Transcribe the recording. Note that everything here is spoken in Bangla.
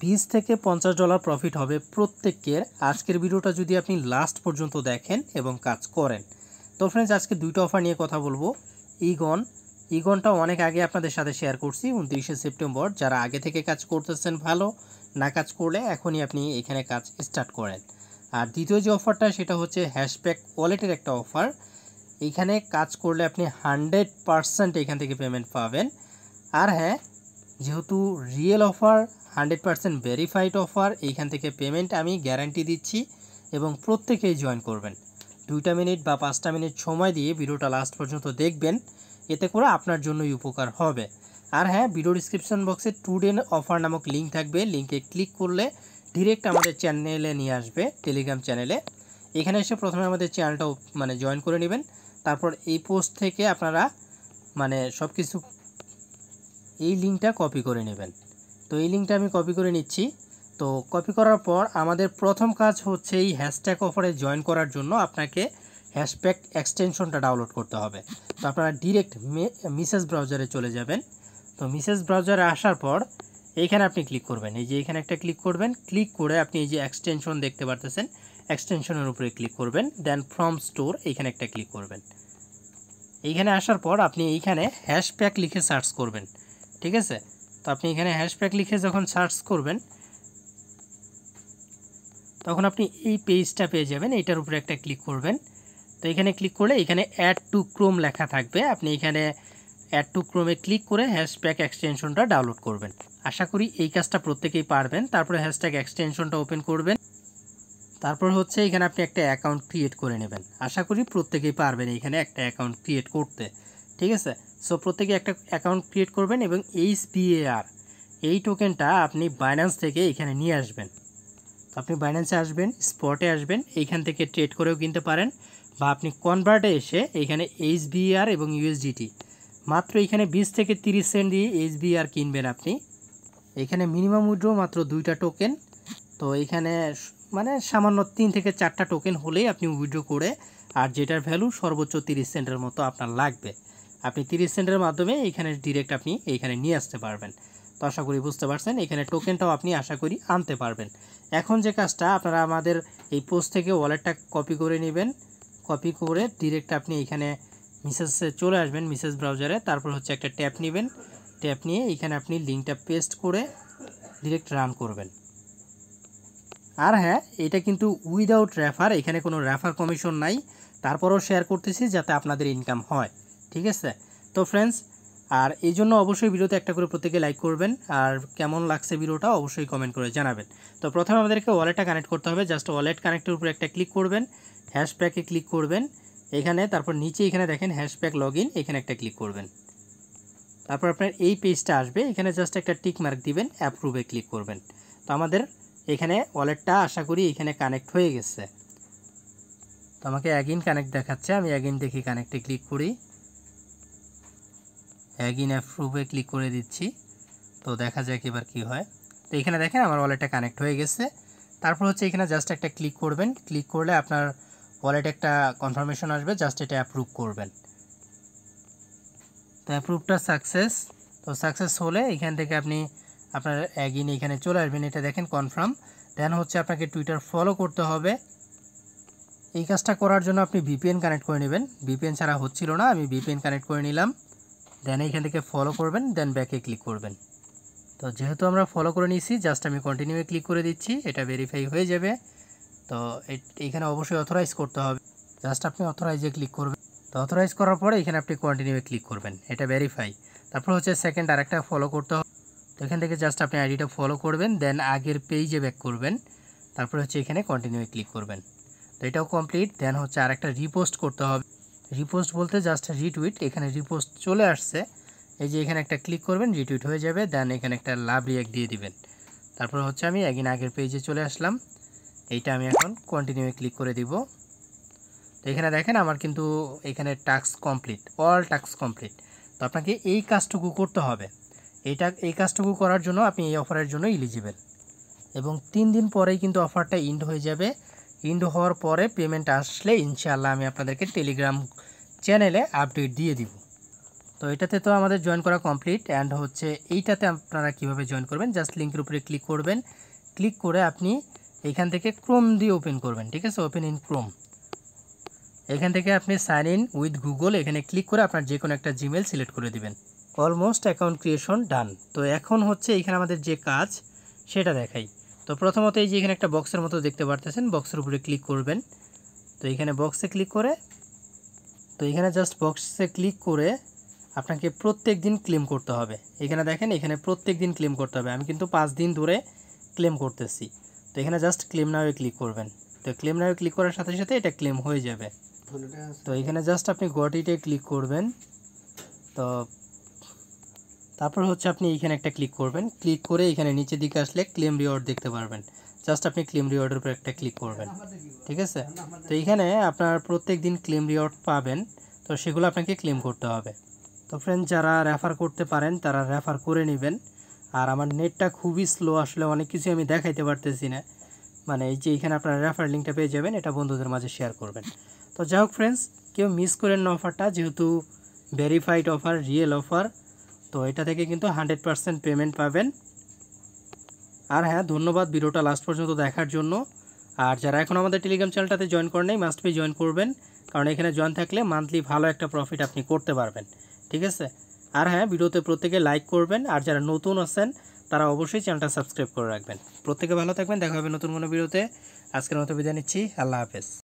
20 থেকে $50 প্রফিট হবে প্রত্যেকের। আজকের ভিডিওটা যদি আপনি লাস্ট পর্যন্ত দেখেন এবং কাজ করেন। তো ফ্রেন্ডস, আজকে দুইটা অফার নিয়ে কথা বলবো। ইগনটা অনেক আগে আপনাদের সাথে শেয়ার করছি 29শে সেপ্টেম্বর। যারা আগে থেকে কাজ করতেছেন ভালো, না কাজ করলে এখনই আপনি এখানে কাজ স্টার্ট করেন। আর দ্বিতীয় যে অফারটা সেটা হচ্ছে হ্যাশব্যাক ওয়ালেটের একটা অফার। এইখানে কাজ করলে আপনি 100% এখান থেকে পেমেন্ট পাবেন। আর হ্যাঁ, যেহেতু রিয়েল অফার, 100% ভেরিফাইড অফার, এইখান থেকে পেমেন্ট আমি গ্যারান্টি দিচ্ছি এবং প্রত্যেকেই জয়েন করবেন। 2 মিনিট বা 5 মিনিট সময় দিয়ে ভিডিওটা লাস্ট পর্যন্ত দেখবেন, এতে করে আপনার জন্যই উপকার হবে। আর হ্যাঁ, ভিডিও ডিসক্রিপশন বক্সে টুডে অফার নামক লিঙ্ক থাকবে। লিঙ্কে ক্লিক করলে ডিরেক্ট আমাদের চ্যানেলে নিয়ে আসবে, টেলিগ্রাম চ্যানেলে। এখানে এসে প্রথমে আমাদের চ্যানেলটাও জয়েন করে নেবেন। তারপর এই পোস্ট থেকে আপনারা সব কিছু এই লিঙ্কটা কপি করে নেবেন। তো এই লিঙ্কটা আমি কপি করে নিচ্ছি। তো কপি করার পর আমাদের প্রথম কাজ হচ্ছে এই হ্যাশট্যাগ অফারে জয়েন করার জন্য আপনাকে হ্যাশট্যাগ এক্সটেনশনটা ডাউনলোড করতে হবে। তো আপনারা ডিরেক্ট মেসেজ ব্রাউজারে চলে যাবেন। তো মেসেজ ব্রাউজারে আসার পর এইখানে আপনি ক্লিক করবেন। এই যে এখানে একটা ক্লিক করবেন। ক্লিক করে আপনি এই যে এক্সটেনশন দেখতে পারতেছেন, এক্সটেনশনের উপরে ক্লিক করবেন। দেন ফ্রম স্টোর এইখানে একটা ক্লিক করবেন। এইখানে আসার পর আপনি এইখানে হ্যাশট্যাগ লিখে সার্চ করবেন, ঠিক আছে? তো আপনি এখানে হ্যাশট্যাগ লিখে যখন সার্চ করবেন তখন আপনি এই পেজটা পেয়ে যাবেন। এইটার উপরে একটা ক্লিক করবেন। তো এখানে ক্লিক করলে এখানে অ্যাড টু ক্রোম লেখা থাকবে। আপনি এখানে অ্যাড টু ক্রোমে ক্লিক করে হ্যাশট্যাগ এক্সটেনশনটা ডাউনলোড করবেন। আশা করি এই কাজটা প্রত্যেকেই পারবেন। তারপরে হ্যাশট্যাগ এক্সটেনশনটা ওপেন করবেন। তারপর হচ্ছে এখানে আপনি একটা অ্যাকাউন্ট ক্রিয়েট করে নেবেন। আশা করি প্রত্যেকেই পারবেন এখানে একটা অ্যাকাউন্ট ক্রিয়েট করতে, ঠিক আছে? সো প্রত্যেকে একটা অ্যাকাউন্ট ক্রিয়েট করবেন এবং HBAR এই টোকেনটা আপনি বাইন্যান্স থেকে এখানে নিয়ে আসবেন। তো আপনি বাইন্যান্সে আসবেন, স্পটে আসবেন, এইখান থেকে ট্রেড করেও কিনতে পারেন, বা আপনি কনভার্টে এসে এখানে HBAR এবং USDT মাত্র এখানে 20 থেকে 30 সেন্ট দিয়ে HBAR কিনবেন আপনি। এখানে মিনিমাম উইথড্র মাত্র 2টা টোকেন। তো এইখানে সামান্য 3 থেকে 4টা টোকেন হলেই আপনি উইথড্র করে, আর যেটার ভ্যালু সর্বোচ্চ 30 সেন্টের মতো আপনার লাগবে, আপনি 30 সেন্টের মাধ্যমে এখানে ডিরেক্ট আপনি এইখানে নিয়ে আসতে পারবেন। তো আশা করি বুঝতে পারছেন। এখানে টোকেনটাও আপনি আশা করি আনতে পারবেন। এখন যে কাজটা, আপনারা আমাদের এই পোস্ট থেকে ওয়ালেটটা কপি করে নেবেন। কপি করে ডিরেক্ট আপনি এখানে মেসেজে চলে আসবেন, মেসেজ ব্রাউজারে। তারপর হচ্ছে একটা ট্যাপ নেবেন। ট্যাপ নিয়ে এখানে আপনি লিঙ্কটা পেস্ট করে ডিরেক্ট রান করবেন। আর হ্যাঁ, এটা কিন্তু উইদাউট রেফার, এখানে কোনো রেফার কমিশন নাই। তারপরও শেয়ার করতেছি যাতে আপনাদের ইনকাম হয়, ঠিক আছে? তো ফ্রেন্ডস, আর এই জন্য অবশ্যই ভিডিওতে একটা করে প্রত্যেকে লাইক করবেন, আর কেমন লাগছে ভিডিওটা অবশ্যই কমেন্ট করে জানাবেন। তো প্রথমে আমাদেরকে ওয়ালেটটা কানেক্ট করতে হবে। জাস্ট ওয়ালেট কানেক্টের উপরে একটা ক্লিক করবেন, হ্যাশট্যাগে ক্লিক করবেন এখানে। তারপর নিচে এখানে দেখেন হ্যাশট্যাগ লগ ইন, এখানে একটা ক্লিক করবেন। তারপর আপনার এই পেজটা আসবে। এখানে জাস্ট একটা টিক মার্ক দিবেন, অ্যাপ্রুভে ক্লিক করবেন। তো আমাদের এখানে ওয়ালেটটা আশা করি এখানে কানেক্ট হয়ে গেছে। তো আমাকে অ্যাগিন কানেক্ট দেখাচ্ছে, আমি অ্যাগিন দেখি কানেক্টে ক্লিক করি, অ্যাগিন অ্যাপ্রুভে ক্লিক করে দিচ্ছি। তো দেখা যাক এবার কি হয়। তো এখানে দেখেন আমার ওয়ালেটটা কানেক্ট হয়ে গেছে। তারপর হচ্ছে এখানে জাস্ট একটা ক্লিক করবেন। ক্লিক করলে আপনার ওয়ালেটে একটা কনফার্মেশন আসবে, জাস্ট এটা অ্যাপ্রুভ করবেন। তো অ্যাপ্রুভটা সাকসেস। তো সাকসেস হলে এখান থেকে আপনি আপনার অ্যাগিন এখানে চলে আসবেন। এটা দেখেন কনফার্ম। দেন হচ্ছে আপনাকে টুইটার ফলো করতে হবে। এই কাজটা করার জন্য আপনি VPN কানেক্ট করে নেবেন। VPN ছাড়া হচ্ছিল না, আমি VPN কানেক্ট করে নিলাম। দেন এইখান থেকে ফলো করবেন, দেন ব্যাকে ক্লিক করবেন। তো যেহেতু আমরা ফলো করে নিয়েছি, জাস্ট আমি কন্টিনিউয়ে ক্লিক করে দিচ্ছি, এটা ভেরিফাই হয়ে যাবে। তো এইখানে অবশ্যই অথরাইজ করতে হবে, জাস্ট আপনি অথরাইজে ক্লিক করবেন। তো অথরাইজ করার পরে এখানে আপনি কন্টিনিউয়ে ক্লিক করবেন, এটা ভেরিফাই। তারপর হচ্ছে সেকেন্ড আরেকটা ফলো করতে হবে। তো এখান থেকে জাস্ট আপনি আইডিটা ফলো করবেন, দেন আগের পেজে ব্যাক করবেন। তারপর হচ্ছে এখানে কন্টিনিউয়ে ক্লিক করবেন। তো এটাও কমপ্লিট। দেন হচ্ছে আরেকটা রিপোস্ট করতে হবে। রিপোস্ট বলতে জাস্ট রিটুইট, এখানে রিপোস্ট চলে আসছে। এই যে এখানে একটা ক্লিক করবেন, রিটুইট হয়ে যাবে। দেন এখানে একটা লাভ রিঅ্যাক্ট দিয়ে দিবেন। তারপর হচ্ছে আমি আগের পেজে চলে আসলাম। এইটা আমি এখন কন্টিনিউয়ে ক্লিক করে দিব। তো এখানে দেখেন আমার কিন্তু এখানে task complete, all task complete. তো আপনাকে এই কাজটুকু করতে হবে। এই কাজটুকু করার জন্য আপনি এই অফারের জন্য এলিজিবল, এবং 3 দিন পরেই কিন্তু অফারটা ইন্ড হয়ে যাবে। ইন্ড হওয়ার পরে পেমেন্ট আসলে ইনশাআল্লাহ আমি আপনাদেরকে টেলিগ্রাম চ্যানেলে আপডেট দিয়ে দিব। তো তো এটাতে তো আমাদের জয়েন করা কমপ্লিট। অ্যান্ড হচ্ছে এইটাতে আপনারা কিভাবে জয়েন করবেন, জাস্ট লিঙ্কের উপরে ক্লিক করবেন। ক্লিক করে আপনি এখান থেকে ক্রোম দিয়ে ওপেন করবেন, ঠিক আছে, ওপেন ইন ক্রোম। এখান থেকে আপনি সাইন ইন উইথ গুগল এখানে ক্লিক করে আপনার যে কোনো একটা জিমেল সিলেক্ট করে দিবেন। অলমোস্ট অ্যাকাউন্ট ক্রিয়েশন ডান। তো এখন হচ্ছে এখানে আমাদের যে কাজ সেটা দেখাই। তো প্রথমত এই যে এখানে একটা বক্সের মতো দেখতে পারতেছেন, বক্সের উপরে ক্লিক করবেন। তো এখানে বক্সে ক্লিক করে, তো এখানে জাস্ট বক্সে ক্লিক করে আপনাকে প্রত্যেক দিন ক্লেম করতে হবে। এখানে দেখেন, এখানে প্রত্যেক দিন ক্লেম করতে হবে। আমি কিন্তু 5 দিন ধরে ক্লেম করতেছি। তো এখানে জাস্ট ক্লেম নাওয়ে ক্লিক করবেন। তো ক্লেম নাওয়ে ক্লিক করার সাথে সাথে এটা ক্লেম হয়ে যাবে। তো এখানে জাস্ট আপনি গট ইটে ক্লিক করবেন। তো তারপর হচ্ছে আপনি এইখানে একটা ক্লিক করবেন। ক্লিক করে এখানে নিচের দিকে আসলে ক্লেম রিওয়ার্ড দেখতে পারবেন। জাস্ট আপনি ক্লেম রিওয়ার্ডের উপর একটা ক্লিক করবেন, ঠিক আছে। তো এইখানে আপনার প্রত্যেক দিন ক্লেম রিওয়ার্ড পাবেন, তো সেগুলো আপনাকে ক্লেম করতে হবে। তো ফ্রেন্ড, যারা রেফার করতে পারেন তারা রেফার করে নেবেন। আর আমার নেটটা খুবই স্লো, আসলে অনেক কিছু আমি দেখাইতে পারতেছি না। মানে এই যে এখানে আপনারা রেফার লিঙ্কটা পেয়ে যাবেন, এটা বন্ধুদের মাঝে শেয়ার করবেন। তো যাই হোক ফ্রেন্ডস, কেউ মিস করেন না অফারটা, যেহেতু ভেরিফাইড অফার, রিয়েল অফার। তো এটা থেকে কিন্তু 100% পেমেন্ট পাবেন। আর হ্যাঁ, ধন্যবাদ ভিডিওটা লাস্ট পর্যন্ত দেখার জন্য। আর যারা এখন আমাদের টেলিগ্রাম চ্যানেলটাতে জয়েন করেন নাই, মাস্ট বি জয়েন করবেন, কারণ এখানে জয়েন থাকলে মান্থলি ভালো একটা প্রফিট আপনি করতে পারবেন, ঠিক আছে। আর হ্যাঁ, ভিডিওতে প্রত্যেকে লাইক করবেন। আর যারা নতুন আছেন তারা অবশ্যই চ্যানেলটা সাবস্ক্রাইব করে রাখবেন। প্রত্যেকে ভালো থাকবেন, দেখা হবে নতুন কোনো ভিডিওতে। আজকের মতো বিদায় নিচ্ছি, আল্লাহ হাফেজ।